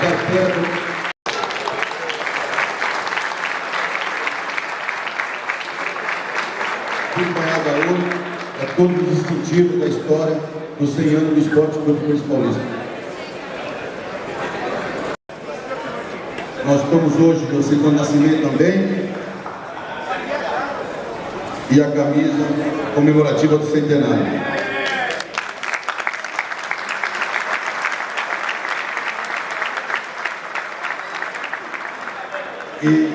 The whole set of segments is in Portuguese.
cartela. Empanhada a ouro é todo o distintivo da história dos 100 anos do Esporte Clube Paulista. Nós estamos hoje no seu nascimento também e a camisa comemorativa do centenário. E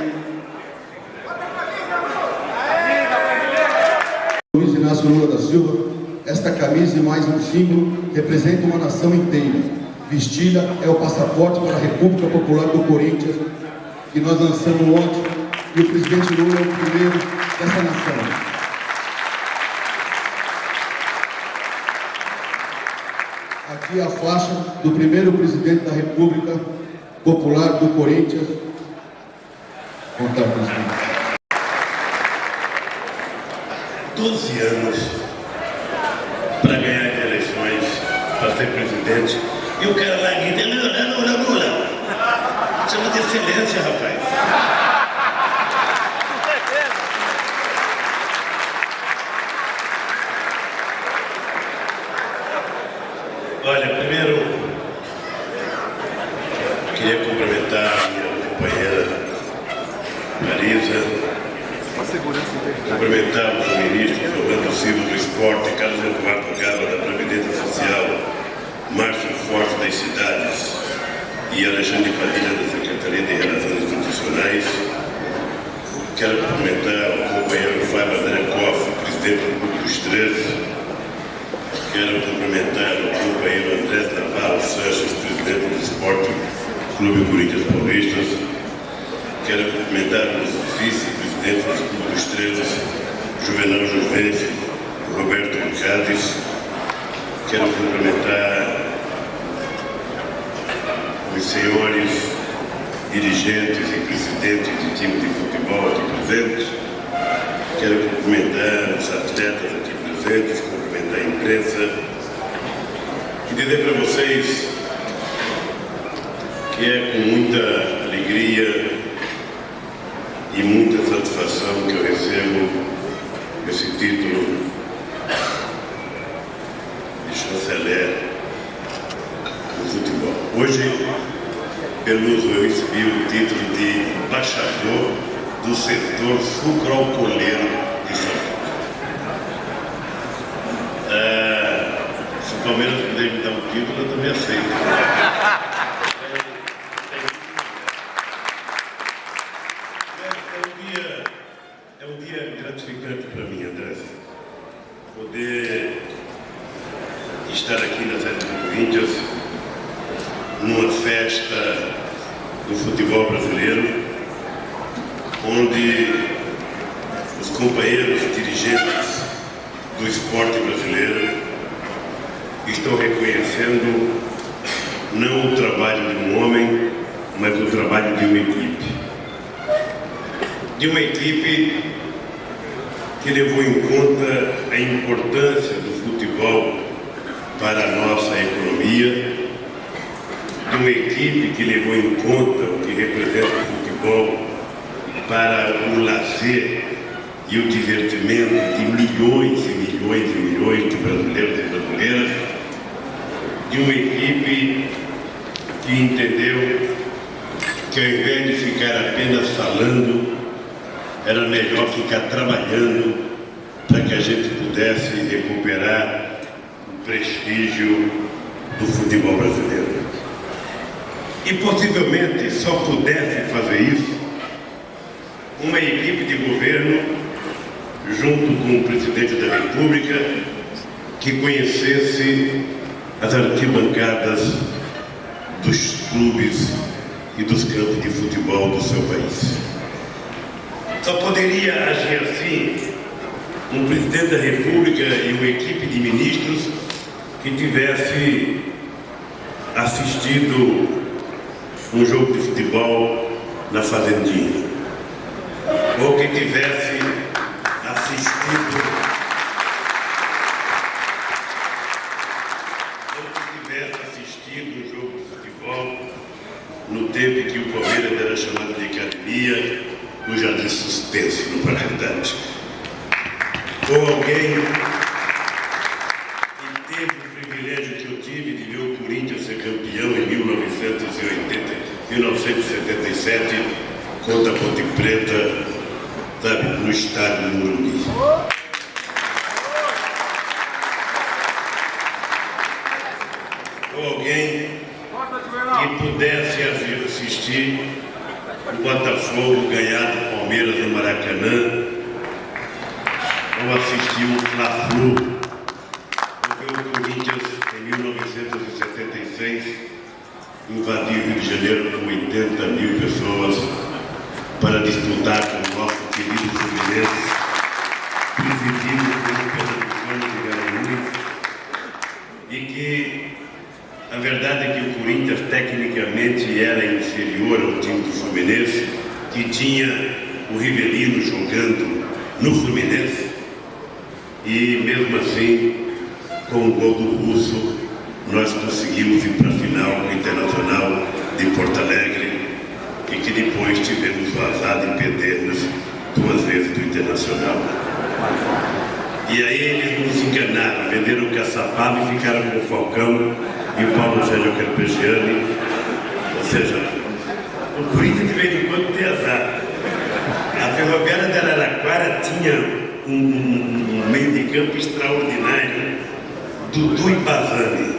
Luiz Inácio Lula da Silva, esta camisa e mais um símbolo representa uma nação inteira. Vestida é o passaporte para a República Popular do Corinthians, que nós lançamos ontem, e o presidente Lula é o primeiro dessa nação. Aqui a faixa do primeiro presidente da República Popular do Corinthians. Contar, presidente. 12 anos para ganhar as eleições, para ser presidente. E o cara lá grita, Lula. Chama de excelência, rapaz. Olha, primeiro, queria cumprimentar a minha companheira Marisa, cumprimentar os ministros Orlando Silva do Esporte, Carlos Eduardo Gaba da Previdência Social, Márcio Forte das Cidades e Alexandre Padilha da Secretaria de Relações Institucionais. Quero cumprimentar o companheiro Fábio André Koff, presidente do Clube dos 13. Quero cumprimentar o companheiro Andrés Navarro Sanches, presidente do Esporte Clube Corinthians Paulistas. Quero cumprimentar os vice-presidentes do Clube dos 13, Juvenal Juvencio, Roberto Cádiz. Quero cumprimentar os senhores dirigentes e presidentes de time de futebol aqui presentes. Quero cumprimentar os atletas aqui presentes, cumprimentar a imprensa e dizer para vocês que é com muita alegria e muita satisfação que eu recebo esse título de chanceler do futebol. Hoje, Peluso, eu recebi o título de embaixador do setor sucroalcooleiro de São Paulo. Se o Palmeiras puder me dar um título, eu também aceito. É um dia gratificante para mim, André, poder estar aqui na sede do Corinthians, numa festa do futebol brasileiro, onde os companheiros dirigentes do esporte brasileiro estão reconhecendo não o trabalho de um homem, mas o trabalho de uma equipe. De uma equipe que levou em conta a importância do futebol para a nossa economia, de uma equipe que levou em conta o que representa o futebol para o lazer e o divertimento de milhões e milhões e milhões de brasileiros e brasileiras, de uma equipe que entendeu que ao invés de ficar apenas falando, era melhor ficar trabalhando para que a gente pudesse recuperar o prestígio do futebol brasileiro. E possivelmente só pudesse fazer isso uma equipe de governo, junto com o presidente da República, que conhecesse as arquibancadas dos clubes e dos campos de futebol do seu país. Só poderia agir assim um presidente da República e uma equipe de ministros que tivesse assistido um jogo de futebol na Fazendinha, ou que tivesse assistido um jogo de futebol no tempo em que o Palmeiras era chamado de academia, no Jardim Suspense, no Paracandante. Ou alguém que teve o privilégio que eu tive de ver o Corinthians ser campeão em 1977 contra a Ponte Preta, sabe, no estádio do Morumbi. Ou alguém que pudesse assistir o Botafogo ganhar do Palmeiras no Maracanã, ou assistir um Fla-Flu, porque o Corinthians, em 1976, invadiu o Rio de Janeiro com 80 mil pessoas para disputar com o nosso querido Fluminense, presidido pelo Pernambucano de Garanhuns, e que a verdade é que o Corinthians tecnicamente era inferior ao time do Fluminense, que tinha o Rivelino jogando no Fluminense, e mesmo assim, com o gol do Russo, nós conseguimos ir para a final com o Internacional de Porto Alegre, e que depois tivemos vazado e perdemos 2 vezes do Internacional. E aí eles nos enganaram, venderam o Caçapava e ficaram com o Falcão e o Paulo Sérgio Carpegiani. Ou seja, o Corinthians de vez em quando tem azar. A Ferroviária de Araraquara tinha um meio de campo extraordinário, Dudu e Bazani.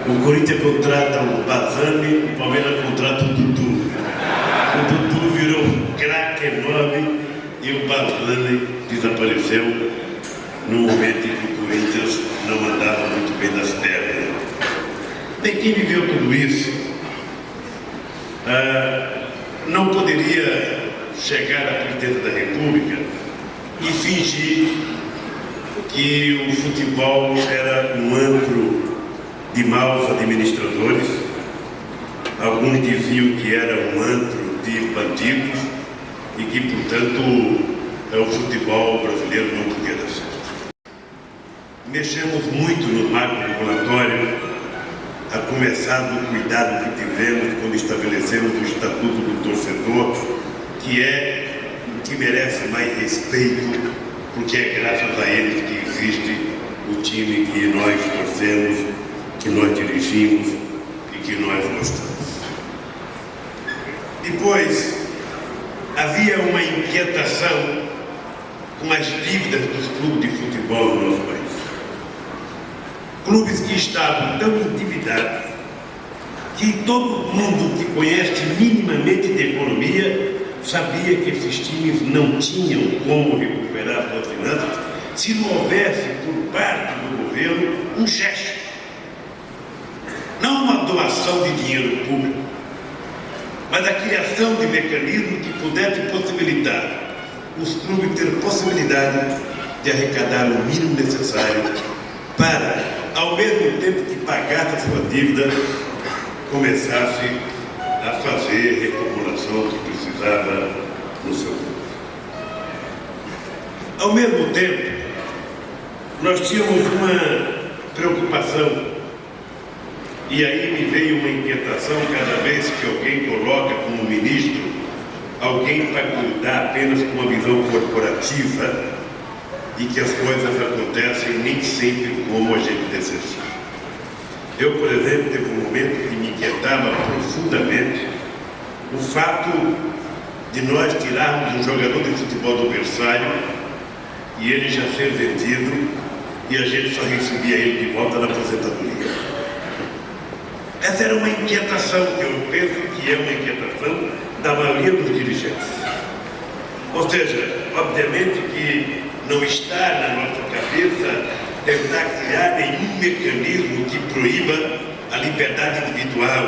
O Corinthians contrata o Bazani, o Palmeiras contrata o Dudu. O Dudu virou um craque enorme e o Bazani desapareceu no momento em que o Corinthians não andava muito bem das pernas. Bem, quem viveu tudo isso não poderia chegar à presidência da República e fingir que o futebol era um antro de maus administradores. Alguns diziam que era um antro de bandidos e que, portanto, o futebol brasileiro não podia dar certo. Mexemos muito no marco regulatório, a começar do cuidado que tivemos quando estabelecemos o Estatuto do Torcedor, que é o que merece mais respeito, porque é graças a eles que existe o time que nós torcemos, que nós dirigimos e que nós gostamos. Depois, havia uma inquietação com as dívidas dos clubes de futebol no nosso país. Clubes que estavam tão endividados que todo mundo que conhece minimamente de economia sabia que esses times não tinham como recuperar suas finanças se não houvesse por parte do governo um gesto, não uma doação de dinheiro público, mas a criação de mecanismos que pudessem possibilitar os clubes ter possibilidade de arrecadar o mínimo necessário para, ao mesmo tempo que pagasse a sua dívida, começasse a fazer a reformulação que precisava no seu clube. Ao mesmo tempo, nós tínhamos uma preocupação, e aí me veio uma inquietação cada vez que alguém coloca como ministro alguém para cuidar apenas com uma visão corporativa e que as coisas acontecem nem sempre como a gente deseja. Eu, por exemplo, teve um momento que me inquietava profundamente o fato de nós tirarmos um jogador de futebol do berçário e ele já ser vendido e a gente só recebia ele de volta na aposentadoria. Essa era uma inquietação que eu penso que é uma inquietação da maioria dos dirigentes. Ou seja, obviamente que não está na nossa cabeça tentar criar nenhum mecanismo que proíba a liberdade individual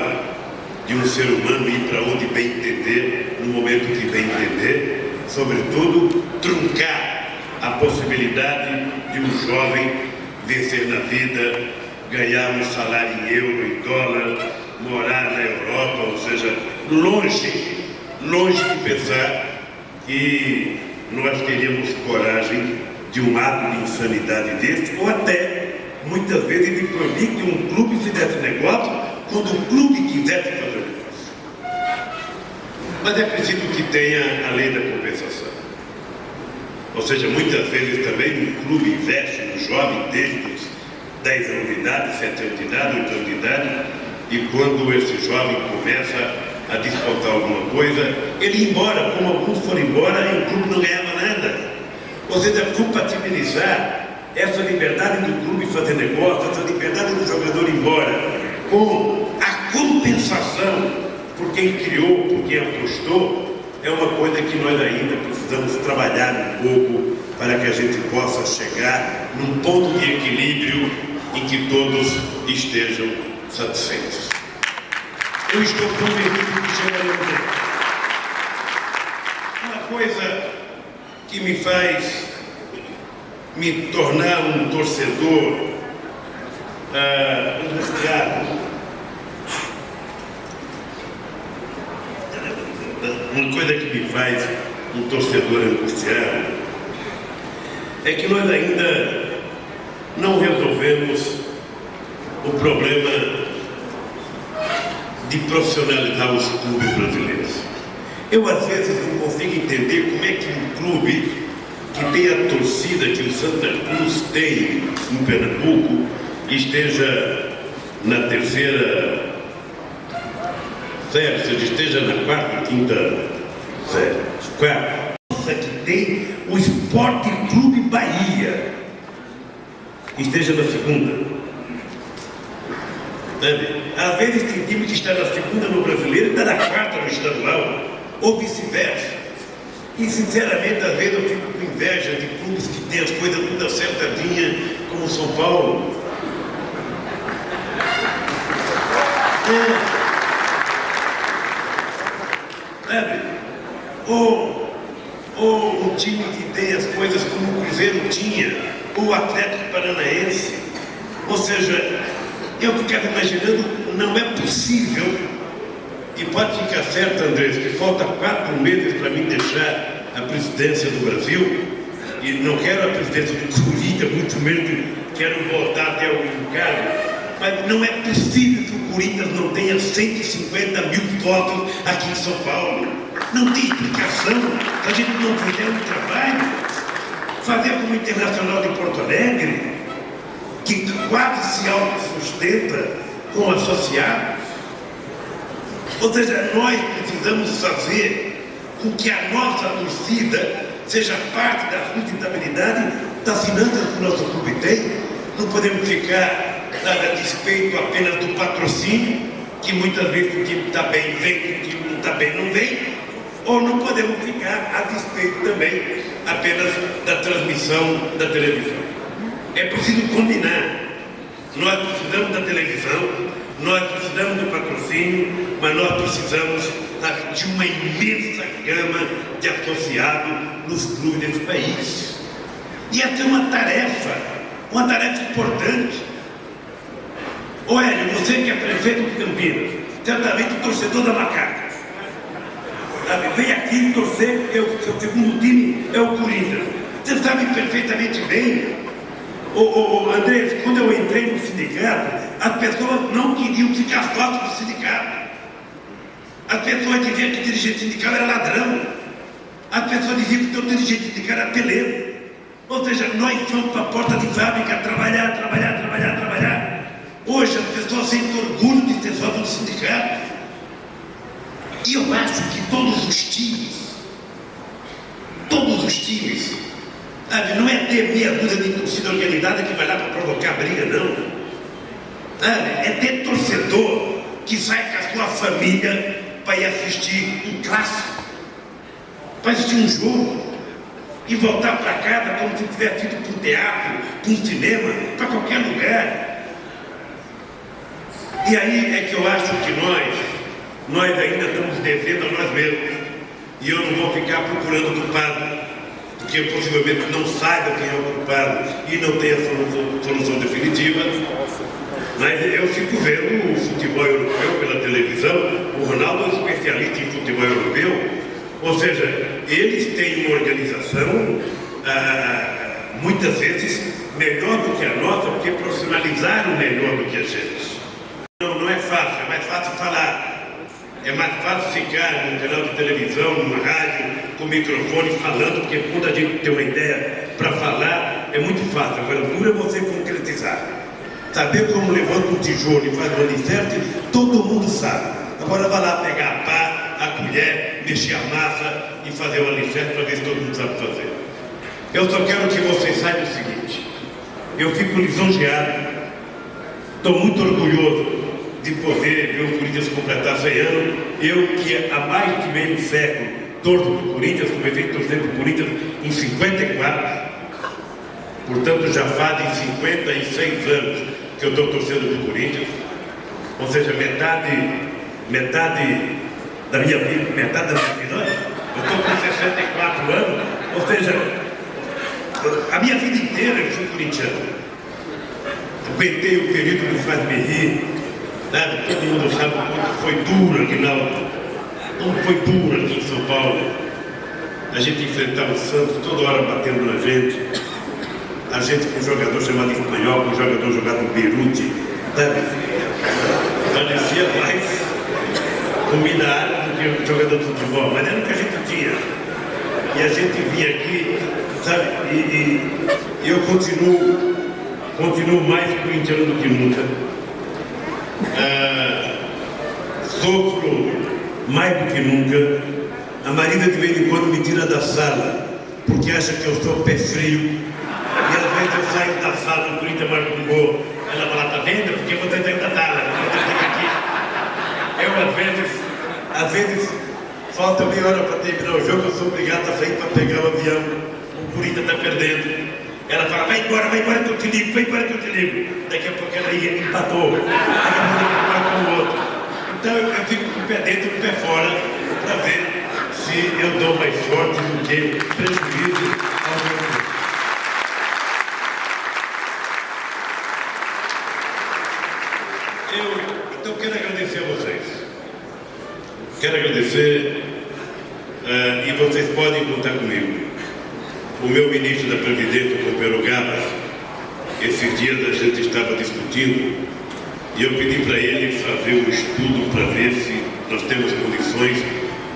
de um ser humano ir para onde bem entender, no momento que bem entender, sobretudo truncar a possibilidade de um jovem vencer na vida, ganhar um salário em euro, em dólar, morar na Europa, ou seja, longe de pensar que nós teríamos coragem de um ato de insanidade desse, ou até, muitas vezes, de proibir que um clube fizesse negócio quando o clube quisesse fazer negócio. Mas é preciso que tenha a lei da compensação. Ou seja, muitas vezes também um clube investe no jovem desde os 10 anos de idade, 7 anos de idade, 8 anos de idade, e quando esse jovem começa a despontar alguma coisa, ele ia embora, como alguns foram embora e o clube não ganhava nada. Ou seja, compatibilizar essa liberdade do clube fazer negócio, essa liberdade do jogador ir embora, com a compensação por quem criou, por quem apostou, é uma coisa que nós ainda precisamos trabalhar um pouco para que a gente possa chegar num ponto de equilíbrio em que todos estejam satisfeitos. Eu estou convencido que chegaremos lá. Uma coisa que me faz me tornar um torcedor angustiado, uma coisa que me faz um torcedor angustiado é que nós ainda não resolvemos o problema de profissionalizar os clubes brasileiros. Eu às vezes não consigo entender como é que um clube que tem a torcida que o Santa Cruz tem em Pernambuco esteja na terceira série, ou seja, esteja na quarta, quinta série. Quarta. Que tem o Esporte Clube Bahia esteja na segunda. Às vezes tem time que está na segunda no brasileiro e está na quarta no estadual, ou vice-versa. E sinceramente, às vezes eu fico com inveja de clubes que têm as coisas tudo acertadinhas, como São Paulo. Ou um time que tem as coisas como o Cruzeiro tinha, ou o Atlético Paranaense. Ou seja, eu ficava imaginando, não é possível, e pode ficar certo, Andrés, que falta 4 meses para mim deixar a presidência do Brasil, e não quero a presidência do Corinthians, muito menos quero voltar até o cargo, mas não é possível que o Corinthians não tenha 150 mil votos aqui em São Paulo. Não tem explicação se a gente não fizer um trabalho, fazer como o Internacional de Porto Alegre, que quase se autossustenta com associados. Ou seja, nós precisamos fazer com que a nossa torcida seja parte da sustentabilidade das finanças que o nosso clube tem. Não podemos ficar a despeito apenas do patrocínio, que muitas vezes o time está bem, vem, o time não está bem, não vem. Ou não podemos ficar a despeito também apenas da transmissão da televisão. É preciso combinar. Nós precisamos da televisão, nós precisamos do patrocínio, mas nós precisamos de uma imensa gama de associados nos clubes desse país. E essa é uma tarefa importante. Ô Hélio, você que é prefeito de Campinas, certamente torcedor da Macaca. Vem aqui torcer, porque o seu segundo time é o Corinthians. Você sabe perfeitamente bem, Andrés, quando eu entrei no sindicato, as pessoas não queriam ficar sócios do sindicato. As pessoas diziam que o dirigente sindical era ladrão. As pessoas diziam que o dirigente sindical era peleiro. Ou seja, nós fomos para a porta de fábrica trabalhar. Hoje as pessoas sentem orgulho de ser sócio do sindicato. E eu acho que todos os times, sabe, não é ter meia dúzia de torcida organizada que vai lá para provocar briga, não. Sabe, é ter torcedor que sai com a sua família para ir assistir um clássico, para assistir um jogo, e voltar para casa como se tivesse ido para um teatro, para um cinema, para qualquer lugar. E aí é que eu acho que nós ainda estamos devendo a nós mesmos. E eu não vou ficar procurando culpado, porque eu possivelmente não saiba quem é o culpado e não tenha solução definitiva. Mas eu fico vendo o futebol europeu pela televisão. O Ronaldo é um especialista em futebol europeu. Ou seja, eles têm uma organização muitas vezes melhor do que a nossa, porque profissionalizaram melhor do que a gente. Não é fácil, é mais fácil falar. É mais fácil ficar no canal de televisão televisão, numa rádio, com microfone, falando, porque quando a gente tem uma ideia para falar, é muito fácil. Agora, duro é você concretizar. Saber como levanta um tijolo e faz um alicerce, todo mundo sabe. Agora vai lá pegar a pá, a colher, mexer a massa e fazer o alicerce para ver se todo mundo sabe fazer. Eu só quero que vocês saibam o seguinte: eu fico lisonjeado, estou muito orgulhoso de poder ver o Corinthians completar 100 anos. Eu que há mais de meio século torço para o Corinthians, comecei a torcer para o Corinthians em 54, portanto já fazem 56 anos que eu estou torcendo para o Corinthians, ou seja, metade da minha vida, eu estou com 64 anos, ou seja, a minha vida inteira eu fui corintiano. Aguentei o período do Faz-me-rir, sabe? Todo mundo sabe o quanto foi duro aqui como foi duro aqui em São Paulo. A gente enfrentava o Santos toda hora batendo na gente. A gente com um jogador chamado espanhol, com um jogador jogado no Beirute, sabe? Parecia mais comida árabe do que jogador de futebol, mas era o que a gente tinha. E a gente vinha aqui, sabe? E eu continuo mais corintiano do que nunca. Sofro mais do que nunca. A Marina de vez em quando me tira da sala porque acha que eu sou pé frio, e às vezes eu saio da sala, o Corinthians marca um gol, ela fala: tá vendo? Porque você saiu da sala, eu às vezes falta meia hora para terminar o jogo, eu sou obrigado a sair para pegar o avião, o Corinthians está perdendo. Ela fala: vai embora que eu te ligo, vai embora que eu te ligo. Daqui a pouco ela ia, empatou, daqui a pouco ela marca o outro. Então eu fico com o pé dentro e o pé fora para ver se eu dou mais sorte do que prejuízo ao meu grupo. Então quero agradecer a vocês. Quero agradecer e vocês podem contar comigo. O meu ministro da Previdência, o Romero Gabas, esses dias a gente estava discutindo e eu pedi para ele fazer um estudo para ver se nós temos condições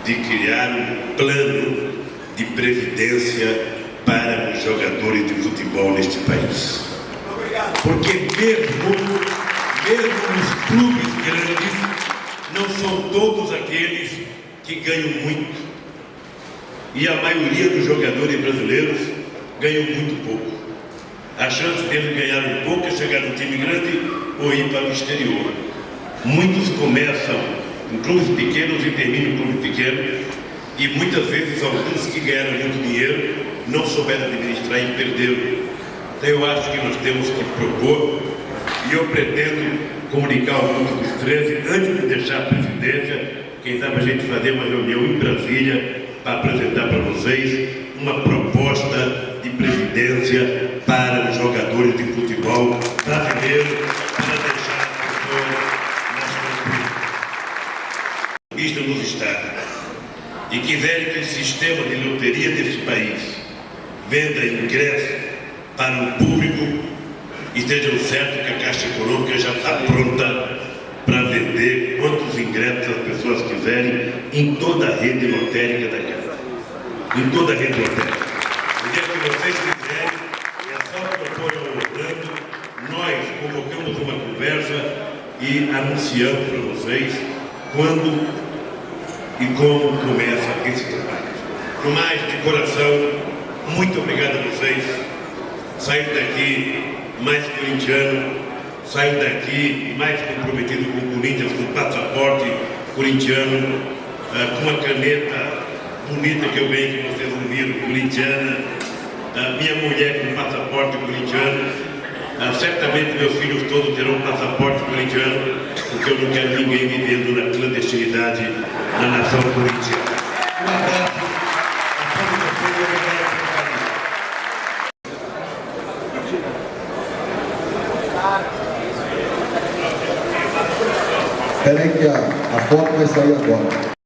de criar um plano de previdência para os jogadores de futebol neste país. Porque mesmo os clubes grandes não são todos aqueles que ganham muito. E a maioria dos jogadores brasileiros ganham muito pouco. A chance deles ganhar um pouco é chegar no time grande ou ir para o exterior. Muitos começam em clubes pequenos e terminam em clubes pequenos, e muitas vezes alguns que ganharam muito dinheiro não souberam administrar e perderam. Então eu acho que nós temos que propor, e eu pretendo comunicar ao mundo dos 13, antes de deixar a presidência, quem sabe a gente fazer uma reunião em Brasília para apresentar para vocês uma proposta de previdência para os jogadores de futebol brasileiros, para deixar as pessoas nos estados e quiserem que o sistema de loteria deste país venda ingresso para o público, estejam certos que a Caixa Econômica já está pronta para vender quantos ingressos as pessoas quiserem em toda a rede lotérica da casa. Em toda a rede lotérica. O dia que vocês quiserem, é só propor ao Orlando, nós convocamos uma conversa e anunciamos para vocês quando e como começa esse trabalho. No mais, de coração, muito obrigado a vocês. Saio daqui mais corintiano, saio daqui mais comprometido com o Corinthians, com o passaporte corintiano, com uma caneta bonita que eu ganhei, que vocês não viram, corintiana, minha mulher com passaporte corintiano, certamente meus filhos todos terão passaporte corintiano, porque eu não quero ninguém vivendo na clandestinidade na nação corintiana. Um abraço a todos vocês e obrigado pelo carinho. Espera aí que a foto vai sair agora.